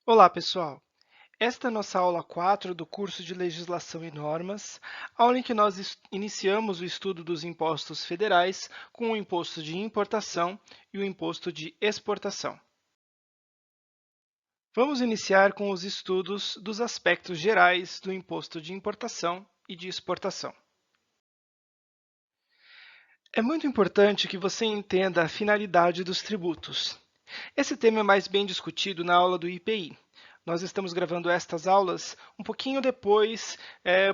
Olá, pessoal! Esta é a nossa aula 4 do curso de Legislação e Normas, aula em que nós iniciamos o estudo dos impostos federais com o imposto de importação e o imposto de exportação. Vamos iniciar com os estudos dos aspectos gerais do imposto de importação e de exportação. É muito importante que você entenda a finalidade dos tributos. Esse tema é mais bem discutido na aula do IPI. Nós estamos gravando estas aulas um pouquinho depois,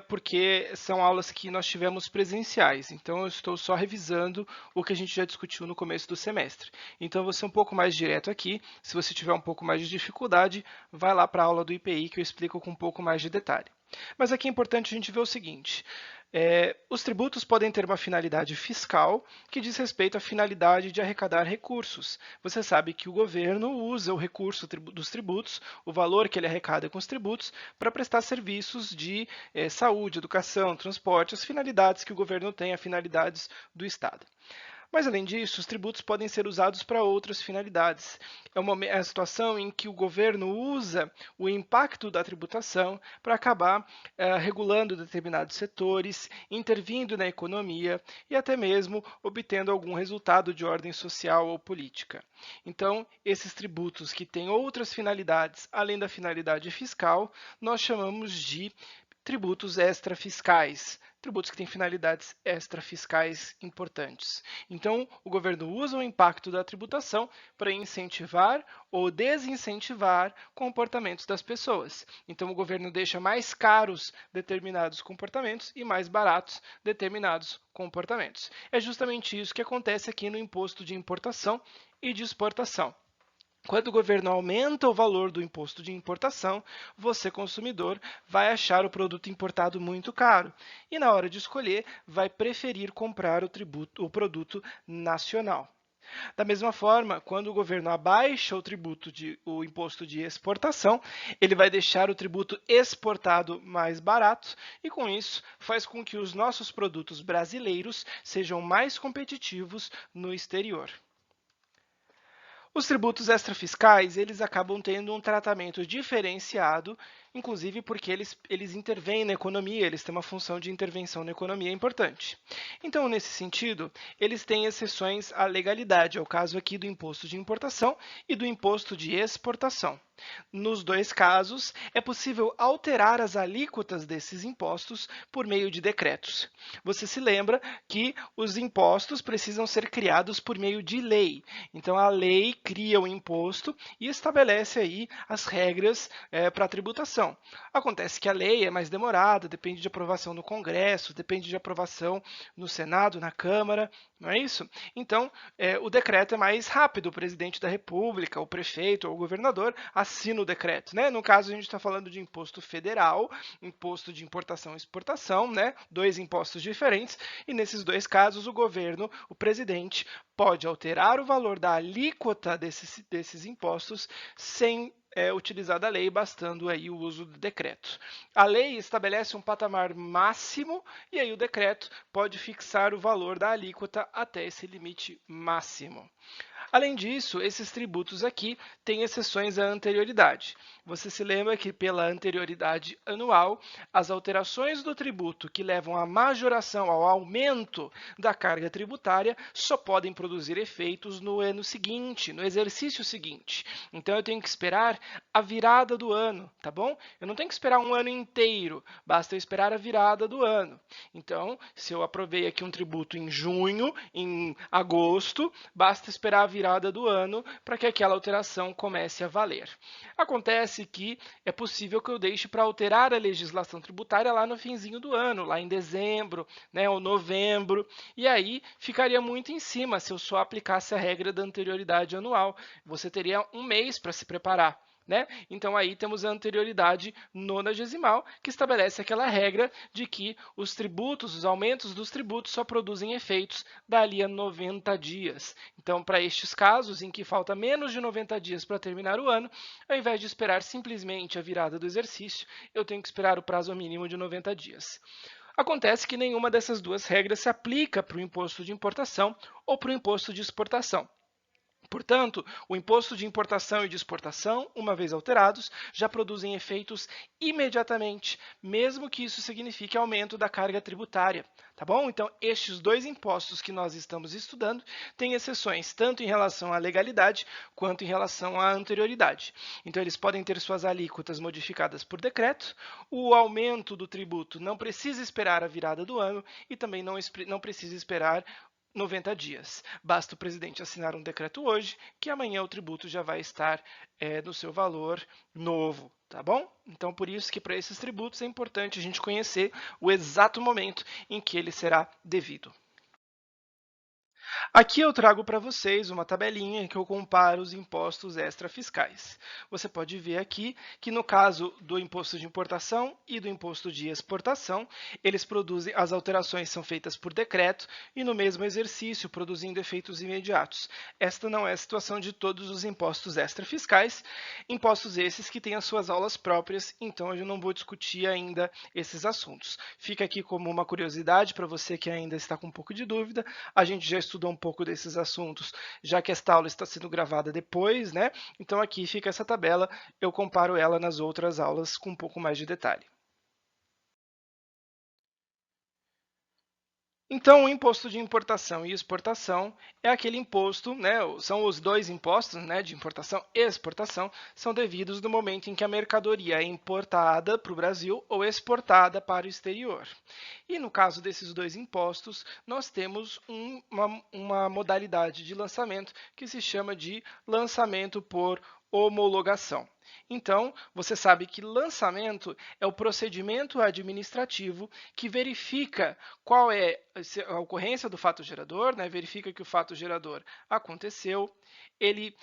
porque são aulas que nós tivemos presenciais. Então, eu estou só revisando o que a gente já discutiu no começo do semestre. Então, eu vou ser um pouco mais direto aqui. Se você tiver um pouco mais de dificuldade, vai lá para a aula do IPI que eu explico com um pouco mais de detalhe. Mas aqui é importante a gente ver o seguinte: os tributos podem ter uma finalidade fiscal, que diz respeito à finalidade de arrecadar recursos. Você sabe que o governo usa o recurso dos tributos, o valor que ele arrecada com os tributos, para prestar serviços de saúde, educação, transporte, as finalidades que o governo tem, as finalidades do Estado. Mas, além disso, os tributos podem ser usados para outras finalidades. É a situação em que o governo usa o impacto da tributação para acabar regulando determinados setores, intervindo na economia e até mesmo obtendo algum resultado de ordem social ou política. Então, esses tributos que têm outras finalidades além da finalidade fiscal, nós chamamos de tributos extrafiscais, tributos que têm finalidades extrafiscais importantes. Então, o governo usa o impacto da tributação para incentivar ou desincentivar comportamentos das pessoas. Então, o governo deixa mais caros determinados comportamentos e mais baratos determinados comportamentos. É justamente isso que acontece aqui no imposto de importação e de exportação. Quando o governo aumenta o valor do imposto de importação, você, consumidor, vai achar o produto importado muito caro e, na hora de escolher, vai preferir comprar o produto nacional. Da mesma forma, quando o governo abaixa o imposto de exportação, ele vai deixar o tributo exportado mais barato e, com isso, faz com que os nossos produtos brasileiros sejam mais competitivos no exterior. Os tributos extrafiscais, eles acabam tendo um tratamento diferenciado, inclusive porque eles intervêm na economia, eles têm uma função de intervenção na economia importante. Então, nesse sentido, eles têm exceções à legalidade, é o caso aqui do imposto de importação e do imposto de exportação. Nos dois casos, é possível alterar as alíquotas desses impostos por meio de decretos. Você se lembra que os impostos precisam ser criados por meio de lei. Então, a lei cria o imposto e estabelece aí as regras para a tributação. Acontece que a lei é mais demorada, depende de aprovação no Congresso, depende de aprovação no Senado, na Câmara, não é isso? Então, o decreto é mais rápido. O presidente da República, o prefeito ou o governador assina o decreto. Né? No caso, a gente está falando de imposto federal, imposto de importação e exportação, né? Dois impostos diferentes, e nesses dois casos, o governo, o presidente, pode alterar o valor da alíquota desses impostos sem utilizar da lei, bastando aí o uso do decreto. A lei estabelece um patamar máximo e aí o decreto pode fixar o valor da alíquota até esse limite máximo. Além disso, esses tributos aqui têm exceções à anterioridade. Você se lembra que, pela anterioridade anual, as alterações do tributo que levam à majoração, ao aumento da carga tributária, só podem produzir efeitos no ano seguinte, no exercício seguinte. Então, eu tenho que esperar a virada do ano, tá bom? Eu não tenho que esperar um ano inteiro, basta eu esperar a virada do ano. Então, se eu aprovei aqui um tributo em junho, em agosto, basta esperar a virada do ano para que aquela alteração comece a valer. Acontece que é possível que eu deixe para alterar a legislação tributária lá no finzinho do ano, lá em dezembro, né, ou novembro, e aí ficaria muito em cima se eu só aplicasse a regra da anterioridade anual. Você teria um mês para se preparar. Né? Então, aí temos a anterioridade nonagesimal, que estabelece aquela regra de que os tributos, os aumentos dos tributos, só produzem efeitos dali a 90 dias. Então, para estes casos, em que falta menos de 90 dias para terminar o ano, ao invés de esperar simplesmente a virada do exercício, eu tenho que esperar o prazo mínimo de 90 dias. Acontece que nenhuma dessas duas regras se aplica para o imposto de importação ou para o imposto de exportação. Portanto, o imposto de importação e de exportação, uma vez alterados, já produzem efeitos imediatamente, mesmo que isso signifique aumento da carga tributária. Tá bom? Então, estes dois impostos que nós estamos estudando têm exceções tanto em relação à legalidade quanto em relação à anterioridade. Então, eles podem ter suas alíquotas modificadas por decreto, o aumento do tributo não precisa esperar a virada do ano e também não precisa esperar 90 dias. Basta o presidente assinar um decreto hoje, que amanhã o tributo já vai estar no seu valor novo, tá bom? Então, por isso que para esses tributos é importante a gente conhecer o exato momento em que ele será devido. Aqui eu trago para vocês uma tabelinha em que eu comparo os impostos extrafiscais. Você pode ver aqui que no caso do imposto de importação e do imposto de exportação, eles produzem, as alterações são feitas por decreto e no mesmo exercício, produzindo efeitos imediatos. Esta não é a situação de todos os impostos extrafiscais, impostos esses que têm as suas aulas próprias, então eu não vou discutir ainda esses assuntos. Fica aqui como uma curiosidade para você que ainda está com um pouco de dúvida, a gente já estudou um pouco desses assuntos, já que esta aula está sendo gravada depois, né? Então aqui fica essa tabela, eu comparo ela nas outras aulas com um pouco mais de detalhe. Então, o imposto de importação e exportação é aquele imposto, né, são os dois impostos, né, de importação e exportação, são devidos no momento em que a mercadoria é importada para o Brasil ou exportada para o exterior. E no caso desses dois impostos, nós temos uma modalidade de lançamento que se chama de lançamento por homologação. Então, você sabe que lançamento é o procedimento administrativo que verifica qual é a ocorrência do fato gerador, né? Verifica que o fato gerador aconteceu, ele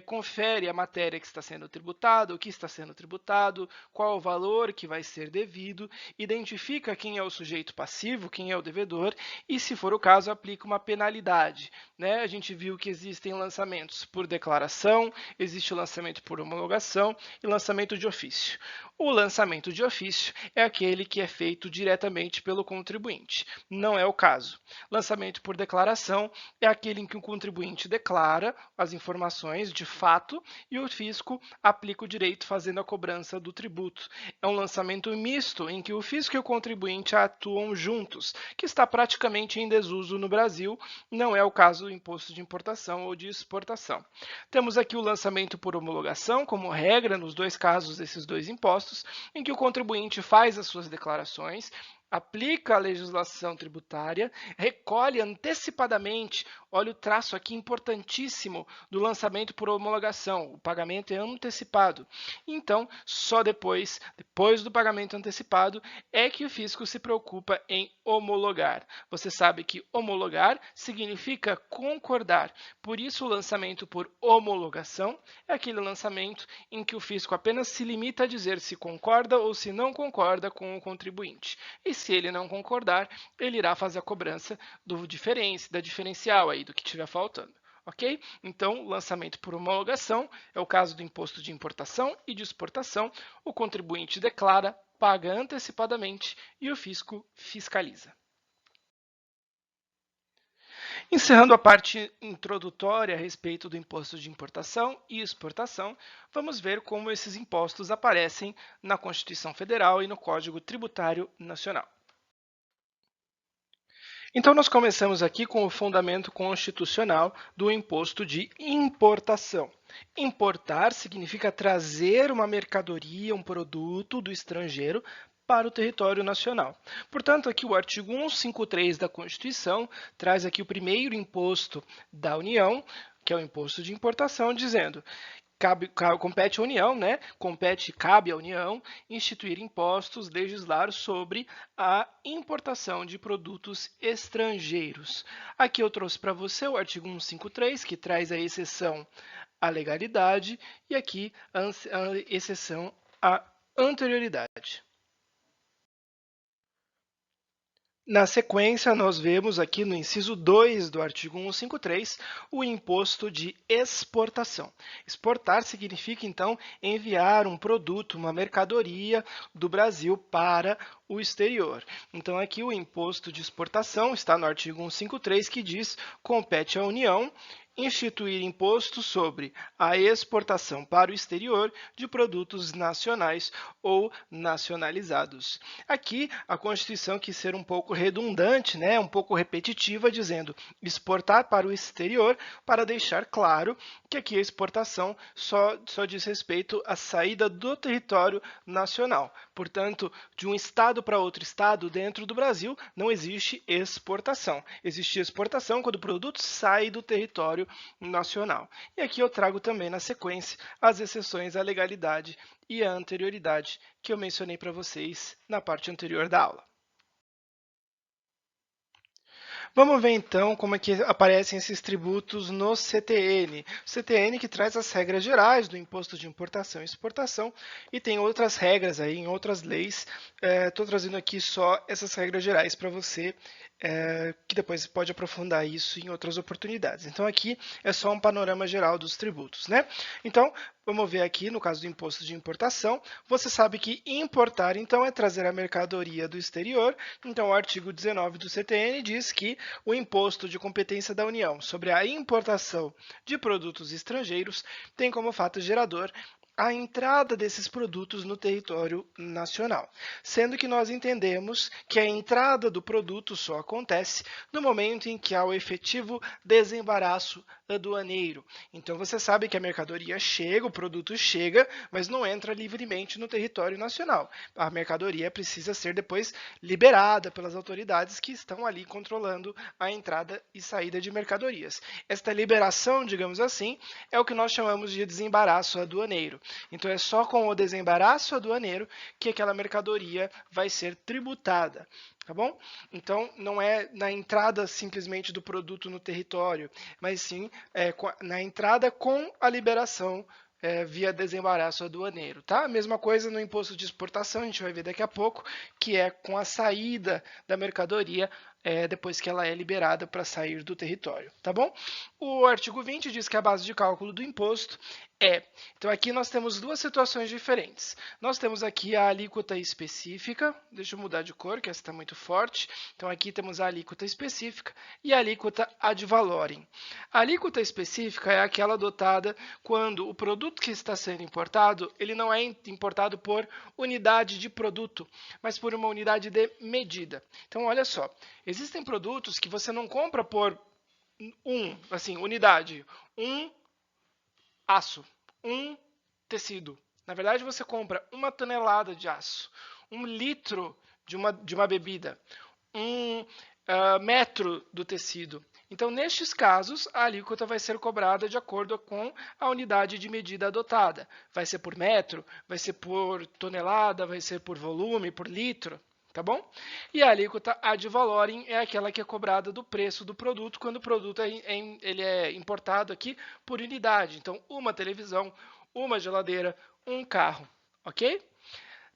confere a matéria que está sendo tributada, o que está sendo tributado, qual é o valor que vai ser devido, identifica quem é o sujeito passivo, quem é o devedor e, se for o caso, aplica uma penalidade. Né? A gente viu que existem lançamentos por declaração, existe o lançamento por homologação e lançamento de ofício. O lançamento de ofício é aquele que é feito diretamente pelo contribuinte. Não é o caso. Lançamento por declaração é aquele em que o contribuinte declara as informações de fato e o fisco aplica o direito fazendo a cobrança do tributo. É um lançamento misto em que o fisco e o contribuinte atuam juntos, que está praticamente em desuso no Brasil. Não é o caso do imposto de importação ou de exportação. Temos aqui o lançamento por homologação, como regra nos dois casos desses dois impostos, em que o contribuinte faz as suas declarações, aplica a legislação tributária, recolhe antecipadamente, olha o traço aqui importantíssimo do lançamento por homologação, o pagamento é antecipado. Então, só depois do pagamento antecipado, é que o fisco se preocupa em homologar. Você sabe que homologar significa concordar, por isso o lançamento por homologação é aquele lançamento em que o fisco apenas se limita a dizer se concorda ou se não concorda com o contribuinte. E se ele não concordar, ele irá fazer a cobrança da diferencial aí, do que estiver faltando. Ok? Então, lançamento por homologação é o caso do imposto de importação e de exportação. O contribuinte declara, paga antecipadamente e o fisco fiscaliza. Encerrando a parte introdutória a respeito do imposto de importação e exportação, vamos ver como esses impostos aparecem na Constituição Federal e no Código Tributário Nacional. Então, nós começamos aqui com o fundamento constitucional do imposto de importação. Importar significa trazer uma mercadoria, um produto do estrangeiro para o território nacional. Portanto, aqui o artigo 153 da Constituição traz aqui o primeiro imposto da União, que é o imposto de importação, dizendo compete à União, né? Cabe à União instituir impostos, legislar sobre a importação de produtos estrangeiros. Aqui eu trouxe para você o artigo 153, que traz a exceção à legalidade, e aqui a exceção à anterioridade. Na sequência, nós vemos aqui no inciso 2 do artigo 153 o imposto de exportação. Exportar significa, então, enviar um produto, uma mercadoria do Brasil para o exterior. Então, aqui o imposto de exportação está no artigo 153, que diz compete à União instituir imposto sobre a exportação para o exterior de produtos nacionais ou nacionalizados. Aqui, a Constituição quis ser um pouco redundante, né, um pouco repetitiva, dizendo exportar para o exterior, para deixar claro que aqui a exportação só diz respeito à saída do território nacional. Portanto, de um estado para outro estado dentro do Brasil, não existe exportação. Existe exportação quando o produto sai do território nacional. E aqui eu trago também na sequência as exceções à legalidade e à anterioridade que eu mencionei para vocês na parte anterior da aula. Vamos ver então como é que aparecem esses tributos no CTN. O CTN que traz as regras gerais do imposto de importação e exportação e tem outras regras aí em outras leis. Estou trazendo aqui só essas regras gerais para você, que depois pode aprofundar isso em outras oportunidades. Então aqui é só um panorama geral dos tributos, né? Então, vamos ver aqui no caso do imposto de importação. Você sabe que importar, então, é trazer a mercadoria do exterior. Então, o artigo 19 do CTN diz que o imposto de competência da União sobre a importação de produtos estrangeiros tem como fato gerador a entrada desses produtos no território nacional, sendo que nós entendemos que a entrada do produto só acontece no momento em que há o efetivo desembaraço aduaneiro. Então você sabe que a mercadoria chega, o produto chega, mas não entra livremente no território nacional. A mercadoria precisa ser depois liberada pelas autoridades que estão ali controlando a entrada e saída de mercadorias. Esta liberação, digamos assim, é o que nós chamamos de desembaraço aduaneiro. Então é só com o desembaraço aduaneiro que aquela mercadoria vai ser tributada. Tá bom? Então, não é na entrada simplesmente do produto no território, mas sim na entrada com a liberação via desembaraço aduaneiro, tá? A mesma coisa no imposto de exportação, a gente vai ver daqui a pouco, que é com a saída da mercadoria depois que ela é liberada para sair do território, tá bom? O artigo 20 diz que a base de cálculo do imposto é. Então, aqui nós temos duas situações diferentes. Nós temos aqui a alíquota específica, deixa eu mudar de cor, que essa está muito forte. Então, aqui temos a alíquota específica e a alíquota ad valorem. A alíquota específica é aquela adotada quando o produto que está sendo importado, ele não é importado por unidade de produto, mas por uma unidade de medida. Então, olha só, existem produtos que você não compra por unidade, aço, tecido. Na verdade, você compra 1 tonelada de aço, 1 litro de uma bebida, 1 metro do tecido. Então, nestes casos, a alíquota vai ser cobrada de acordo com a unidade de medida adotada. Vai ser por metro, vai ser por tonelada, vai ser por volume, por litro. Tá bom? E a alíquota ad valorem é aquela que é cobrada do preço do produto quando o produto ele é importado aqui por unidade. Então, uma televisão, uma geladeira, um carro, ok?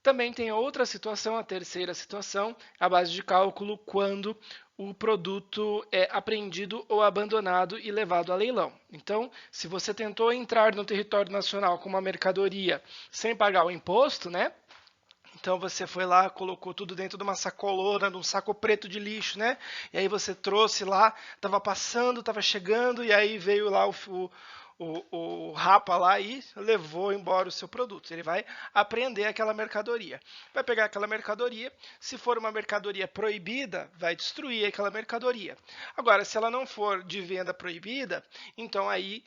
Também tem outra situação, a terceira situação, a base de cálculo quando o produto é apreendido ou abandonado e levado a leilão. Então, se você tentou entrar no território nacional com uma mercadoria sem pagar o imposto, né? Então você foi lá, colocou tudo dentro de uma sacolona, de um saco preto de lixo, né? E aí você trouxe lá, estava passando, estava chegando, e aí veio lá o rapa lá e levou embora o seu produto. Ele vai apreender aquela mercadoria. Vai pegar aquela mercadoria, se for uma mercadoria proibida, vai destruir aquela mercadoria. Agora, se ela não for de venda proibida, então aí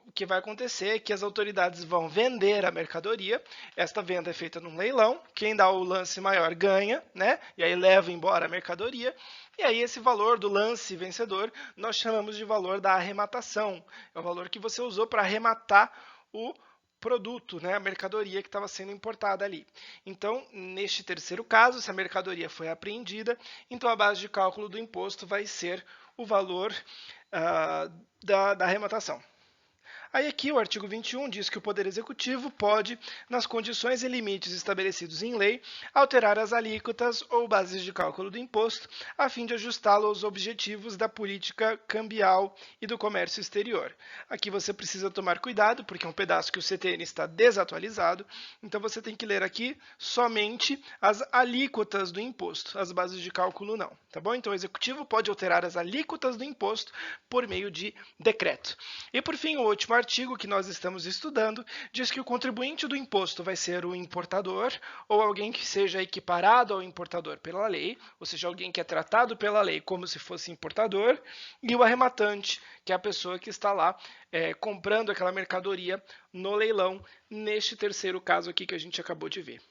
o que vai acontecer é que as autoridades vão vender a mercadoria. Esta venda é feita num leilão. Quem dá o lance maior ganha, né? E aí leva embora a mercadoria. E aí esse valor do lance vencedor nós chamamos de valor da arrematação. É o valor que você usou para arrematar o produto, né, a mercadoria que estava sendo importada ali. Então, neste terceiro caso, se a mercadoria foi apreendida, então a base de cálculo do imposto vai ser o valor da arrematação. Aí aqui o artigo 21 diz que o Poder Executivo pode, nas condições e limites estabelecidos em lei, alterar as alíquotas ou bases de cálculo do imposto, a fim de ajustá-lo aos objetivos da política cambial e do comércio exterior. Aqui você precisa tomar cuidado, porque é um pedaço que o CTN está desatualizado, então você tem que ler aqui somente as alíquotas do imposto, as bases de cálculo não, tá bom? Então o Executivo pode alterar as alíquotas do imposto por meio de decreto. E por fim, o último artigo que nós estamos estudando diz que o contribuinte do imposto vai ser o importador ou alguém que seja equiparado ao importador pela lei, ou seja, alguém que é tratado pela lei como se fosse importador, e o arrematante, que é a pessoa que está lá comprando aquela mercadoria no leilão, neste terceiro caso aqui que a gente acabou de ver.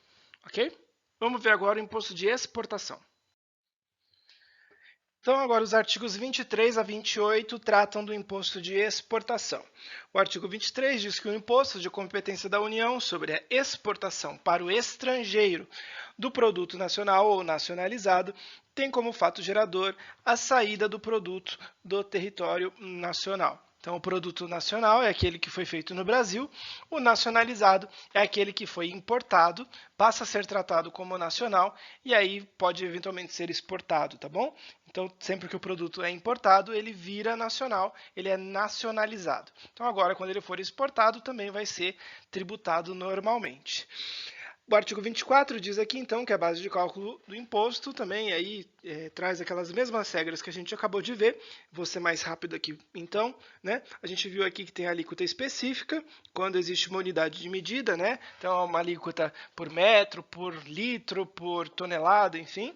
Ok? Vamos ver agora o imposto de exportação. Então, agora os artigos 23 a 28 tratam do imposto de exportação. O artigo 23 diz que o imposto de competência da União sobre a exportação para o estrangeiro do produto nacional ou nacionalizado tem como fato gerador a saída do produto do território nacional. Então, o produto nacional é aquele que foi feito no Brasil, o nacionalizado é aquele que foi importado, passa a ser tratado como nacional e aí pode eventualmente ser exportado, tá bom? Então, sempre que o produto é importado, ele vira nacional, ele é nacionalizado. Então, agora, quando ele for exportado, também vai ser tributado normalmente. O artigo 24 diz aqui, então, que a base de cálculo do imposto também aí traz aquelas mesmas regras que a gente acabou de ver. Vou ser mais rápido aqui, então, né? A gente viu aqui que tem a alíquota específica, quando existe uma unidade de medida, né? Então, uma alíquota por metro, por litro, por tonelada, enfim,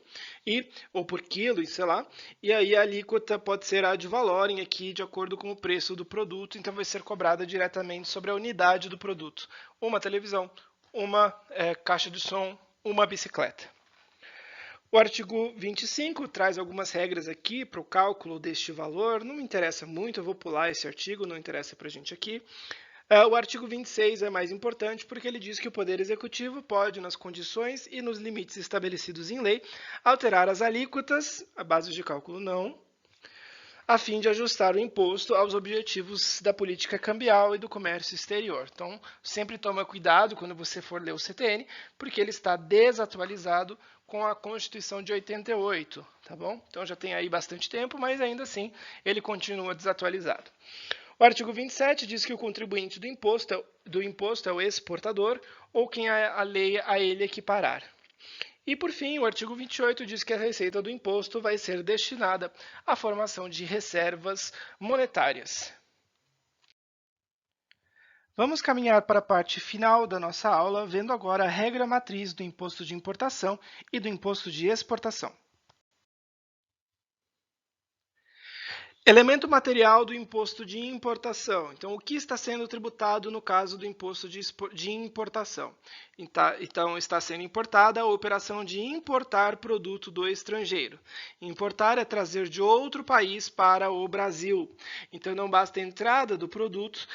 ou por quilo, sei lá. E aí a alíquota pode ser ad valorem aqui, de acordo com o preço do produto, então vai ser cobrada diretamente sobre a unidade do produto. Uma televisão, uma caixa de som, uma bicicleta. O artigo 25 traz algumas regras aqui para o cálculo deste valor. Não me interessa muito, eu vou pular esse artigo, não interessa para a gente aqui. O artigo 26 é mais importante porque ele diz que o Poder Executivo pode, nas condições e nos limites estabelecidos em lei, alterar as alíquotas, a base de cálculo não, a fim de ajustar o imposto aos objetivos da política cambial e do comércio exterior. Então, sempre toma cuidado quando você for ler o CTN, porque ele está desatualizado com a Constituição de 88, tá bom? Então já tem aí bastante tempo, mas ainda assim ele continua desatualizado. O artigo 27 diz que o contribuinte do imposto é o exportador ou quem a lei a ele equiparar. E, por fim, o artigo 28 diz que a receita do imposto vai ser destinada à formação de reservas monetárias. Vamos caminhar para a parte final da nossa aula, vendo agora a regra matriz do imposto de importação e do imposto de exportação. Elemento material do imposto de importação. Então, o que está sendo tributado no caso do imposto de importação? Então, está sendo importada a operação de importar produto do estrangeiro. Importar é trazer de outro país para o Brasil. Então, não basta a entrada do produto,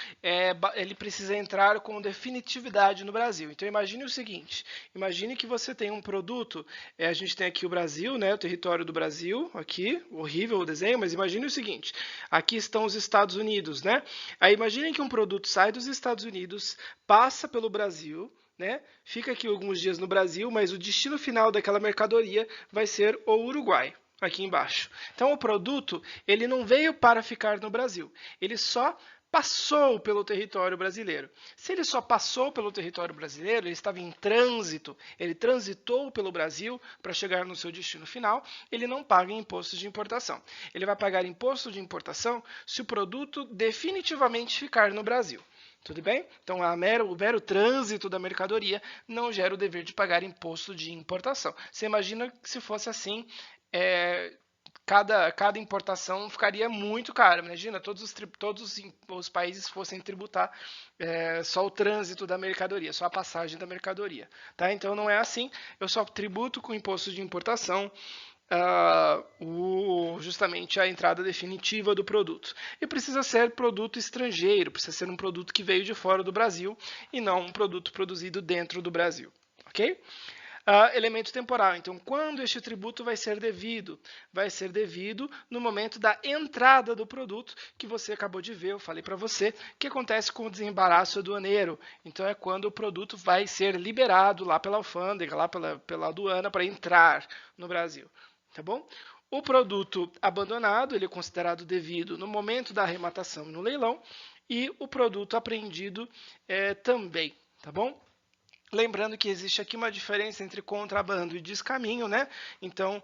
ele precisa entrar com definitividade no Brasil. Então, imagine o seguinte, imagine que você tem um produto, a gente tem aqui o Brasil, né, o território do Brasil, aqui, horrível o desenho, mas imagine o seguinte, aqui estão os Estados Unidos, né? Aí imagine que um produto sai dos Estados Unidos, passa pelo Brasil, né? Fica aqui alguns dias no Brasil, mas o destino final daquela mercadoria vai ser o Uruguai, aqui embaixo. Então o produto, ele não veio para ficar no Brasil, ele só passou pelo território brasileiro. Se ele só passou pelo território brasileiro, ele estava em trânsito, ele transitou pelo Brasil para chegar no seu destino final, ele não paga imposto de importação. Ele vai pagar imposto de importação se o produto definitivamente ficar no Brasil. Tudo bem? Então, o mero trânsito da mercadoria não gera o dever de pagar imposto de importação. Você imagina que se fosse assim, cada importação ficaria muito cara. Imagina, todos os países fossem tributar só o trânsito da mercadoria, só a passagem da mercadoria. Tá? Então, não é assim. Eu só tributo com imposto de importação justamente a entrada definitiva do produto. E precisa ser produto estrangeiro, precisa ser um produto que veio de fora do Brasil e não um produto produzido dentro do Brasil. Ok? Elemento temporal. Então, quando este tributo vai ser devido? Vai ser devido no momento da entrada do produto, que você acabou de ver, eu falei para você, que acontece com o desembaraço aduaneiro. Então, é quando o produto vai ser liberado lá pela alfândega, lá pela aduana, para entrar no Brasil. Tá bom? O produto abandonado, ele é considerado devido no momento da arrematação no leilão, e o produto apreendido também, tá bom? Lembrando que existe aqui uma diferença entre contrabando e descaminho, né? Então,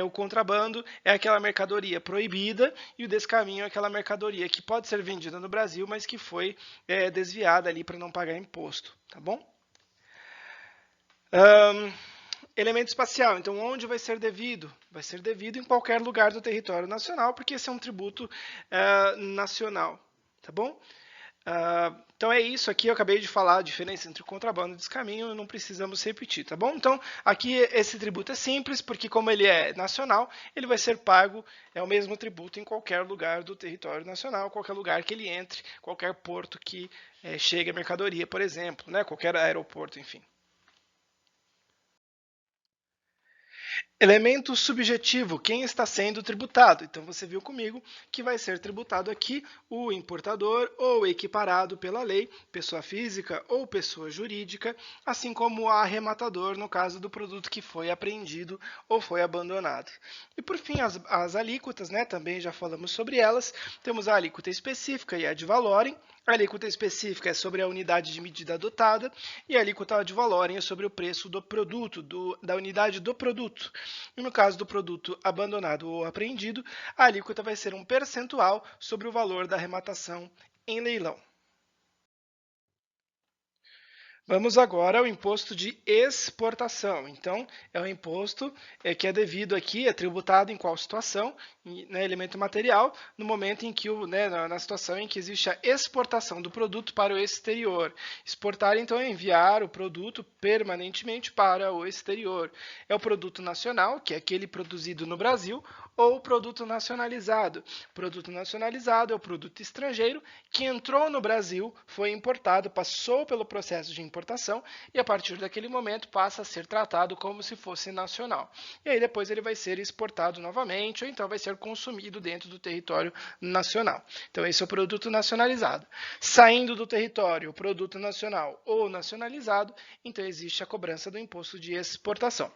o contrabando é aquela mercadoria proibida e o descaminho é aquela mercadoria que pode ser vendida no Brasil, mas que foi desviada ali para não pagar imposto, tá bom? Elemento espacial. Então, onde vai ser devido? Vai ser devido em qualquer lugar do território nacional, porque esse é um tributo nacional, tá bom? Então é isso aqui, eu acabei de falar a diferença entre contrabando e descaminho, não precisamos repetir, tá bom? Então, aqui esse tributo é simples, porque como ele é nacional, ele vai ser pago, é o mesmo tributo em qualquer lugar do território nacional, qualquer lugar que ele entre, qualquer porto que chegue a mercadoria, por exemplo, né? Qualquer aeroporto, enfim. Elemento subjetivo, quem está sendo tributado? Então, você viu comigo que vai ser tributado aqui o importador ou equiparado pela lei, pessoa física ou pessoa jurídica, assim como o arrematador no caso do produto que foi apreendido ou foi abandonado. E, por fim, as alíquotas, né? Também já falamos sobre elas. Temos a alíquota específica e a ad valorem. A alíquota específica é sobre a unidade de medida adotada e a alíquota ad valorem é sobre o preço do produto, da unidade do produto. E no caso do produto abandonado ou apreendido, a alíquota vai ser um percentual sobre o valor da arrematação em leilão. Vamos agora ao imposto de exportação. Então, é o imposto que é devido aqui, é tributado em qual situação? Elemento material, no momento em que, na situação em que existe a exportação do produto para o exterior. Exportar, então, é enviar o produto permanentemente para o exterior. É o produto nacional, que é aquele produzido no Brasil, ou o produto nacionalizado. Produto nacionalizado é o produto estrangeiro que entrou no Brasil, foi importado, passou pelo processo de importação e a partir daquele momento passa a ser tratado como se fosse nacional. E aí depois ele vai ser exportado novamente ou então vai ser consumido dentro do território nacional. Então esse é o produto nacionalizado. Saindo do território, o produto nacional ou nacionalizado, então existe a cobrança do imposto de exportação.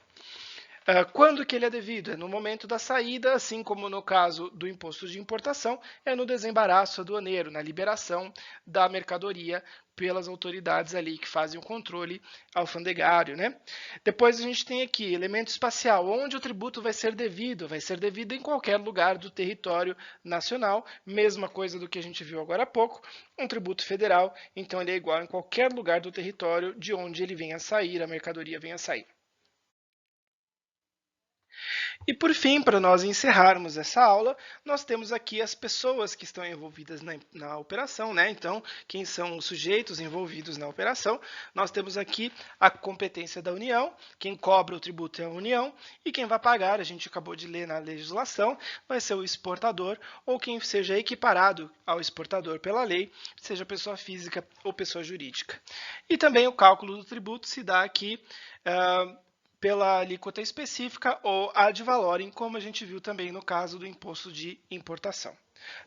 Quando que ele é devido? É no momento da saída, assim como no caso do imposto de importação, é no desembaraço aduaneiro, na liberação da mercadoria pelas autoridades ali que fazem o controle alfandegário, né? Depois a gente tem aqui elemento espacial, onde o tributo vai ser devido em qualquer lugar do território nacional, mesma coisa do que a gente viu agora há pouco, um tributo federal, então ele é igual em qualquer lugar do território de onde ele venha a sair, a mercadoria venha a sair. E por fim, para nós encerrarmos essa aula, nós temos aqui as pessoas que estão envolvidas na operação, né? Então, quem são os sujeitos envolvidos na operação? Nós temos aqui a competência da União, quem cobra o tributo é a União, e quem vai pagar, a gente acabou de ler na legislação, vai ser o exportador ou quem seja equiparado ao exportador pela lei, seja pessoa física ou pessoa jurídica. E também o cálculo do tributo se dá aqui pela alíquota específica ou ad valorem, como a gente viu também no caso do imposto de importação.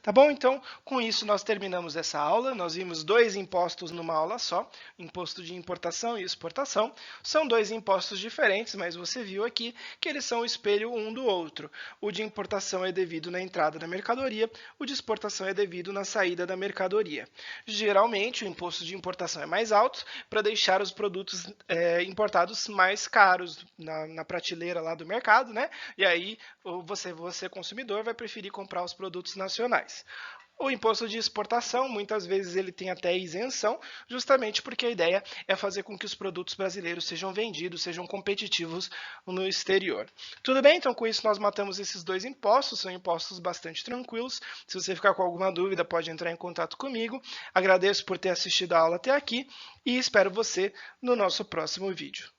Tá bom? Então, com isso nós terminamos essa aula. Nós vimos dois impostos numa aula só, imposto de importação e exportação. São dois impostos diferentes, mas você viu aqui que eles são o espelho um do outro. O de importação é devido na entrada da mercadoria, o de exportação é devido na saída da mercadoria. Geralmente, o imposto de importação é mais alto para deixar os produtos importados mais caros na prateleira lá do mercado, né? E aí você consumidor vai preferir comprar os produtos nacionais. O imposto de exportação, muitas vezes ele tem até isenção, justamente porque a ideia é fazer com que os produtos brasileiros sejam vendidos, sejam competitivos no exterior. Tudo bem? Então, com isso, nós matamos esses dois impostos, são impostos bastante tranquilos. Se você ficar com alguma dúvida, pode entrar em contato comigo. Agradeço por ter assistido a aula até aqui e espero você no nosso próximo vídeo.